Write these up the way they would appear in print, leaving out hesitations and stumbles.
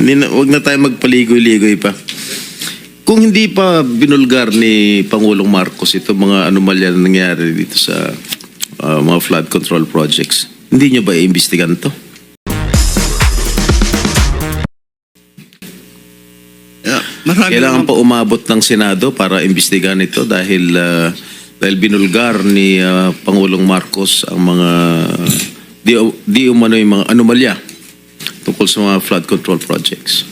Huwag na tayo magpaligoy-ligoy pa. Kung hindi pa binulgar ni Pangulong Marcos itong mga anomalya na nangyari dito sa mga flood control projects, hindi nyo ba iimbestigan to? Kailangan pa umabot ng Senado para imbestigahan ito dahil binulgar ni Pangulong Marcos ang mga di umano yung mga anomalya tungkol sa mga flood control projects.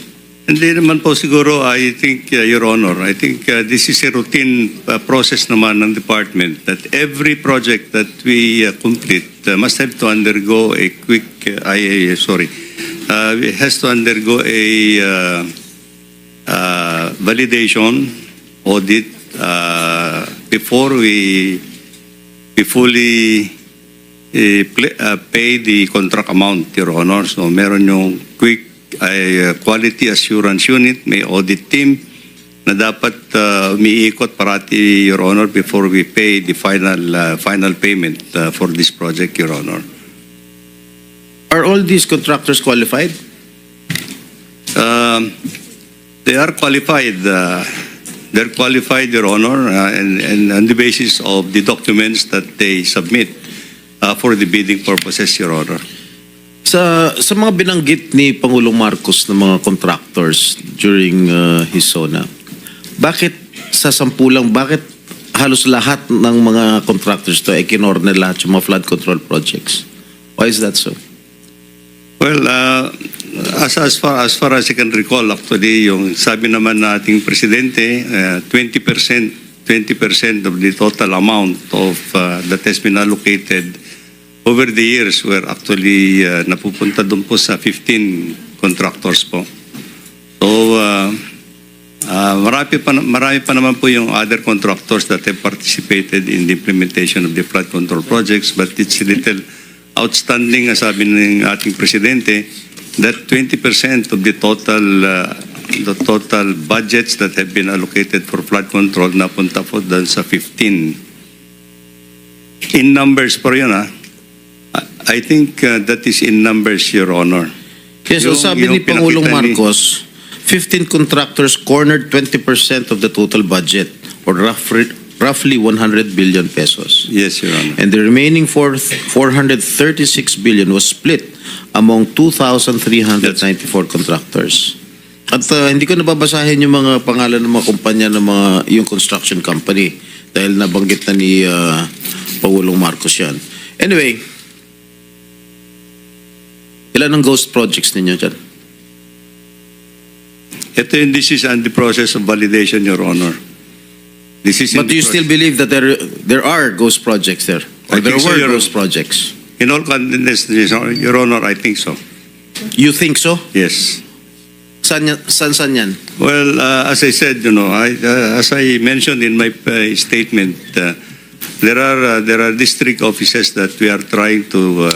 Hindi naman po siguro, I think, Your Honor, I think this is a routine process naman ng department that every project that we complete must have to undergo a quick, has to undergo a validation audit before we fully pay the contract amount, Your Honor. So meron yung quick quality assurance unit, may audit team na dapat umiikot parati, Your Honor, before we pay the final payment for this project, Your Honor. Are all these contractors qualified? They are qualified. They're qualified, Your Honor, and on the basis of the documents that they submit for the bidding purposes, Your Honor. Sa mga binanggit ni Pangulong Marcos ng mga contractors during his SONA, bakit sa sampulang, bakit halos lahat ng mga contractors to ay kinorner lahat yung mga flood control projects? Why is that so? Well, as far as I can recall, actually, yung sabi naman nating presidente, 20% of the total amount of that has been allocated over the years were actually napupunta doon po sa 15 contractors po. So, marami pa naman po yung other contractors that have participated in the implementation of the flood control projects, but it's a little outstanding, as sabi ng ating presidente, that 20% of the total budgets that have been allocated for flood control napunta po doon sa 15. In numbers po yun, I think that is in numbers, Your Honor. Yes, so sabi ni Pangulong Marcos, 15 contractors cornered 20% of the total budget, or roughly 100 billion pesos. Yes, Your Honor. And the remaining 436 billion was split among 2,394 contractors. At hindi ko nababasahin yung mga pangalan ng mga kumpanya ng yung construction company dahil nabanggit na ni Pangulong Marcos yan. Anyway, ilan ang ghost projects ninyo dyan? This is on the process of validation, Your Honor. But do you still believe that there are ghost projects there? Or there were ghost projects? In all candidness, Your Honor, I think so. You think so? Yes. San yan? Well, as I said, as I mentioned in my statement, there are district offices that we are trying to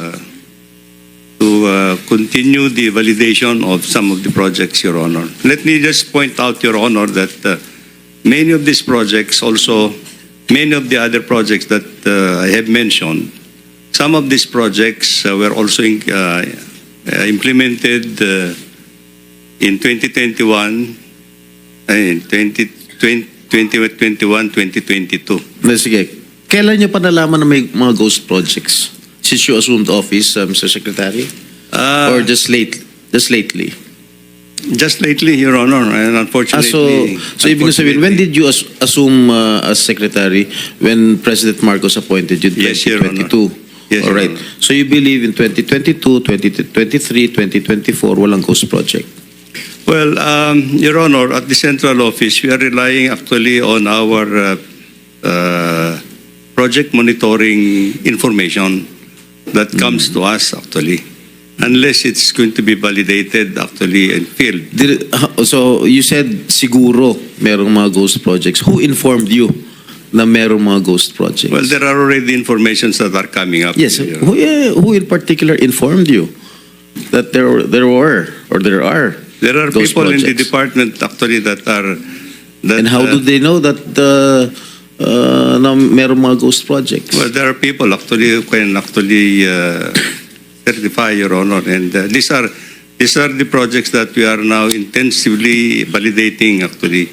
continue the validation of some of the projects, Your Honor. Let me just point out, Your Honor, that many of these projects also, many of the other projects that I have mentioned, some of these projects were also implemented in 2021, 2022. Sige. Kailan nyo pa nalaman na may mga ghost projects? Since you assumed office, Mr. Secretary? Or just lately? Just lately, Your Honor, and unfortunately... So ibig sabihin, when did you assume as Secretary when President Marcos appointed you? Yes, Your Honor. 2022? Yes, all right. Your Honor. So you believe in 2022, 2023, 2024, walang ghost project? Well, Your Honor, at the central office, we are relying actually on our project monitoring information that comes to us actually, unless it's going to be validated actually in field. So you said siguro merong mga ghost projects. Who informed you na merong mga ghost projects? Well, there are already informations that are coming up. Yes. Who in particular informed you that there are There are ghost people projects? in the department actually that are... And how do they know that na merong mga ghost projects? Well, there are people actually who can actually certify, Your Honor, and these are These are the projects that we are now intensively validating, actually.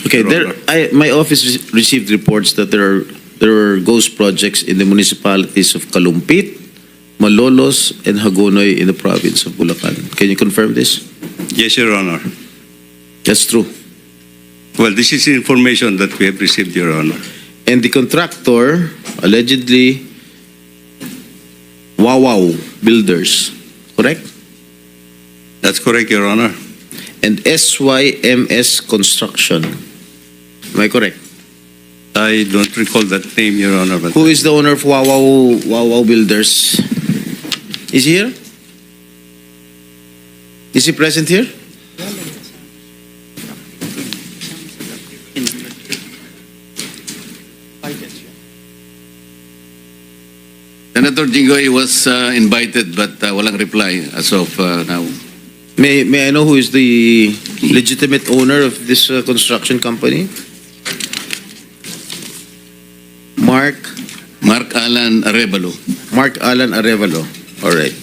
Okay, Your Honor. my office received reports that there are ghost projects in the municipalities of Kalumpit, Malolos, and Hagonoy in the province of Bulacan. Can you confirm this? Yes, Your Honor. That's true. Well, this is information that we have received, Your Honor. And the contractor, allegedly, Wawaw Builders, correct? That's correct, Your Honor. And SYMS Construction. Am I correct? I don't recall that name, Your Honor. But Who is the owner of Wawaw Builders? Is he here? Is he present here? Senator Jinggoy was invited but walang reply as of now. May I know who is the legitimate owner of this construction company? Mark Mark Alan Arevalo. Arevalo. All right.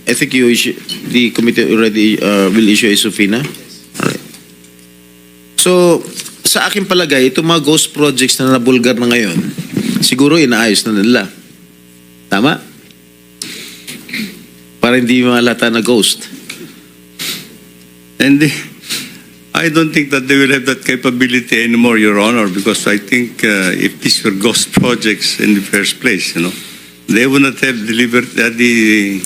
I think the committee already will issue a subpoena. All right. So, sa aking palagay, itong mga ghost projects na nabulgar na ngayon, siguro inaayos na nila. Tama? Para hindi malata na ghost. And I don't think that they will have that capability anymore, Your Honor, because I think if these were ghost projects in the first place, they would not have delivered the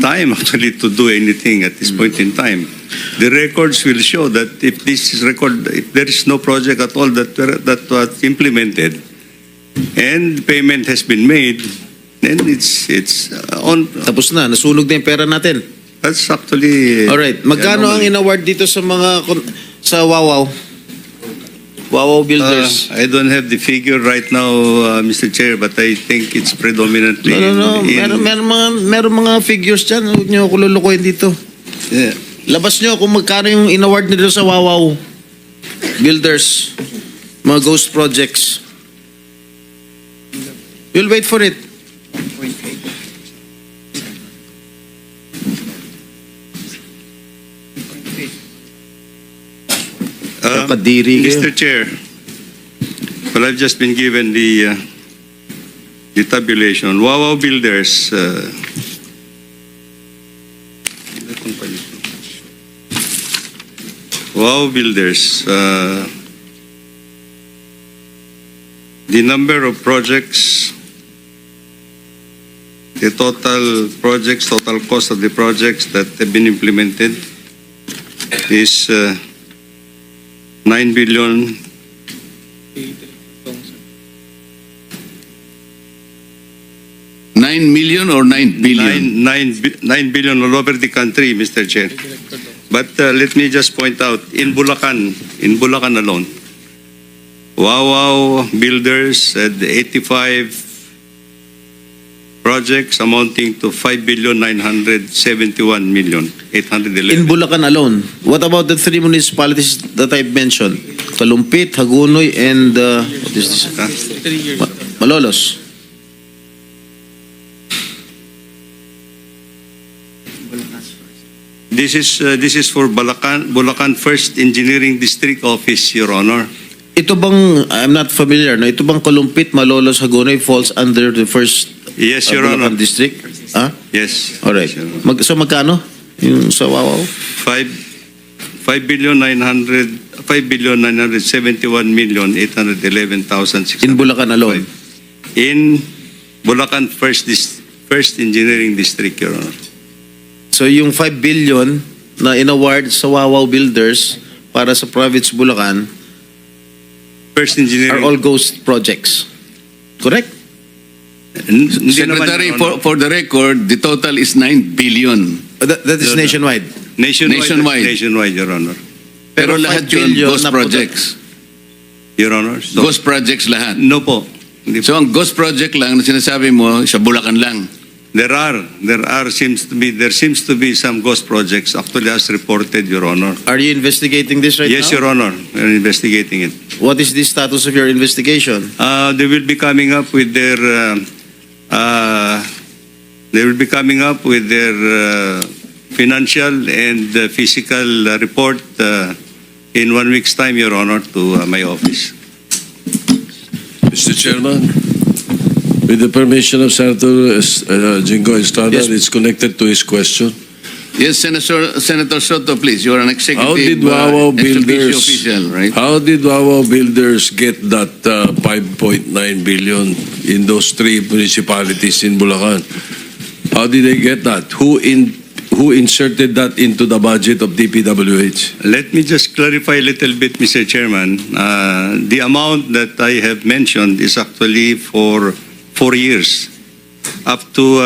time actually to do anything at this point in time. The records will show that if there is no project at all that was implemented and payment has been made, then it's on. Tapos na, nasunog na yung pera natin. That's actually. Alright, magkano ang in-award dito sa sa Wawaw? Wawaw Builders? I don't have the figure right now, Mr. Chair, but I think it's predominantly. No. Meron mga figures dyan. Huwag niyo ako lulukuhin dito. Yeah. Labas niyo kung magkano yung in-award nito sa Wawaw Builders. Mga ghost projects. We'll wait for it. Kadiri kayo. Mr. Chair, well, I've just been given the tabulation. Wawaw Builders. Wawaw Builders. The number of projects, the total projects, total cost of the projects that have been implemented is 9 billion. $9 million or 9 billion? 9 billion all over the country, Mr. Chair. But let me just point out, in Bulacan alone, Wawaw Builders had 85 projects amounting to 5,971,811,000. In Bulacan alone, what about the three municipalities that I've mentioned? Kalumpit, Hagonoy, and what is this? Malolos. This is for Bulacan First Engineering District Office, Your Honor. Ito bang, I'm not familiar, no? Ito bang Kalumpit, Malolos, Hagonoy falls under the first Yes, Your Bulacan Honor. district? Ah? Yes. Alright. Yes, Your Honor. So magkano? Yung sa Wawaw? 5,971,811,600. In Bulacan alone? In Bulacan First Engineering District, Your Honor. So yung 5 billion na in-award sa Wawaw Builders para sa province Bulacan First are Engineering. all ghost projects. Correct? Hindi naman, Secretary, Your Honor. for the record, the total is 9 billion. That is No, no. nationwide. Nationwide. Nationwide, Your Honor. Pero 5 lahat yun, billion ghost na po- projects. Your Honor. So, Ghost projects lahat. no po. Hindi po. So ang ghost project lang na sinasabi mo, sa Bulacan lang. There seems to be some ghost projects actually as reported, Your Honor. Are you investigating this right Yes, now? Your Honor. We're investigating it. What is the status of your investigation? They will be coming up with their financial and physical report in 1 week's time, Your Honor, to my office. Mr. Chairman, with the permission of Senator Jingo Estrada, Yes. it's connected to his question. Yes, Senator Soto, please. You are an executive How did Wawa ex officio Builders? official, right? How did Wawa Builders get that 5.9 billion in those three municipalities in Bulacan? How did they get that? Who inserted that into the budget of DPWH? Let me just clarify a little bit, Mr. Chairman. The amount that I have mentioned is actually for 4 years, up to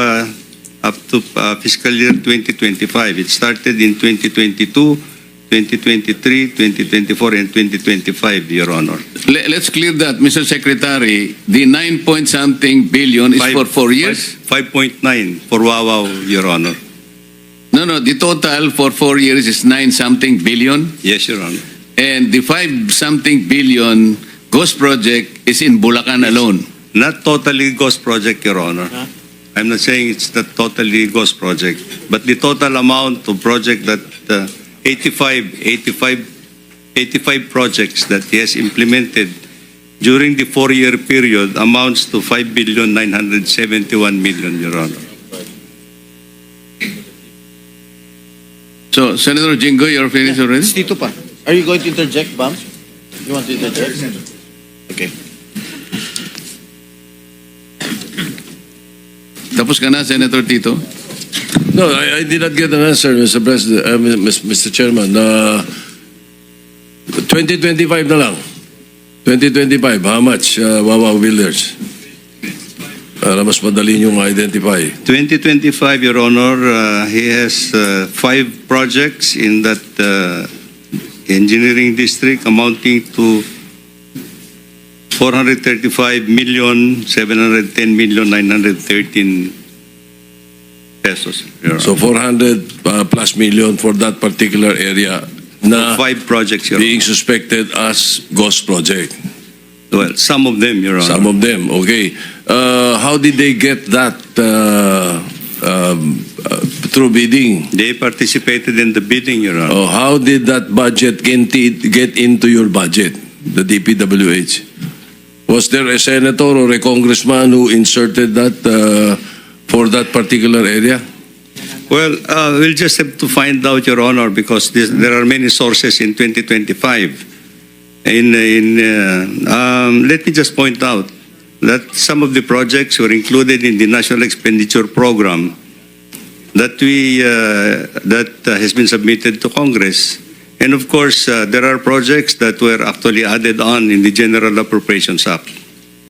fiscal year 2025. It started in 2022, 2023, 2024, and 2025, Your Honor. Let's clear that, Mr. Secretary. The 9-point-something billion is for 4 years? 5.9 for Wawa, Your Honor. No, the total for 4 years is 9-something billion. Yes, Your Honor. And the 5-something billion ghost project is in Bulacan alone. Not totally ghost project, Your Honor. I'm not saying it's not totally ghost project, but the total amount of project that 85 projects that he has implemented during the 4-year period amounts to 5,971 million, Your Honor. So, Senator Jingo, you're finished already? Tito pa. Are you going to interject, Bam? You want to interject? Okay. Tapos ka na, Senator Tito? No, I did not get an answer, Mr. President, Mr. Chairman. 2025 na lang. 2025, how much, Wawa Builders? Para mas madali niyong identify. 2025, Your Honor, he has 5 projects in that engineering district amounting to 435,710,913 pesos. Your Honor. So 400 plus million for that particular area na 5 projects, Your being Honor. suspected as ghost project. Well, some of them, Your Honor. Some of them, okay. How did they get that through bidding? They participated in the bidding, Your Honor. Oh, how did that budget get into your budget, the DPWH? Was there a senator or a congressman who inserted that for that particular area? Well, we'll just have to find out, Your Honor, because there are many sources in 2025. Let me just point out that some of the projects were included in the National Expenditure Program that has been submitted to Congress. And of course, there are projects that were actually added on in the General Appropriations Act.